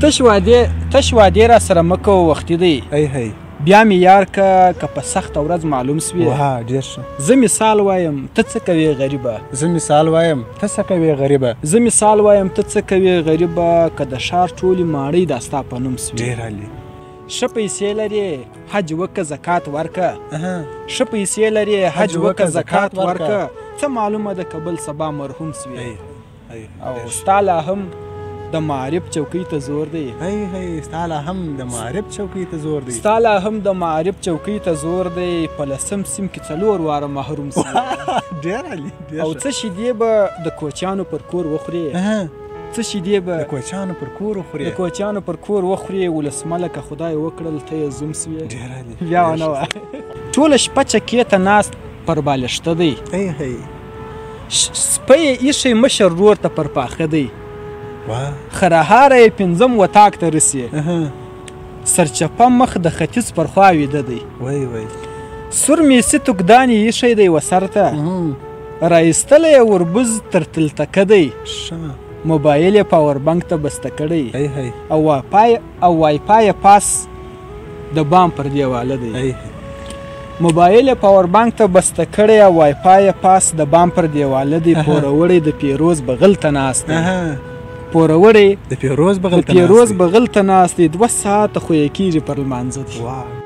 تش وعدې را سره مه کوه وختي دی بیا مې یار که په سخته ورځ معلوم سوې ډېر ښه زه مثال وایم ته څه کوې غریبه زه مثال وایم ته څه کوې غریبه زه مثال وایم ته څه کوې غریبه که د ښار ټولې ماڼۍ دا ستا په نوم سوې ډېر عالي ښه پیسې لرې حج وکه زکات ورکه ښه پیسې لرې حج وکه زکات ورکه څه معلومه ده که بل سبا مرحوم سوې او ستا لا هم د معارف چوکۍ ته زور دی ستا لا هم د معارف چوکۍ ته زور دی ستا لا هم د معارف چوکۍ ته زور دی په لسم سیم کې 4 واره محروم سوې ډېر عالي او څه شیدې به د کوچیانو پر کور وخورې څه شیدې به د کوچیانو پر کور وخورې د کوچیانو پر کور وخورې ولسملکه خدای وکړل ته یې زوم سوې ډېر عالي بیا ونه وه ټوله شپه چکې ته ناست پر بالښته دی سپی یې ایښی مشر ورور ته پر پاخه دی خرهاره یې 5 وطاق ته رسي سرچپه مخ د ختیځ پر خوا ویده دی سور میسي توکدان یې ایښی دی وسر ته رایستلی یې وربوز تر تلتکه دی موبایل یې پاور بانک ته بسته کړی او وای پای یې پاس د بام پر دیواله دی موبایل یې پاور بانک ته بسته کړی او وای پای یې پاس د بام پر دیواله دی پوروړی د پیروز بغل ته ناست دی پوروړی د پیروز بغل ته ناست دی 2 ساعته خو یې کېږي پر لمانځه دی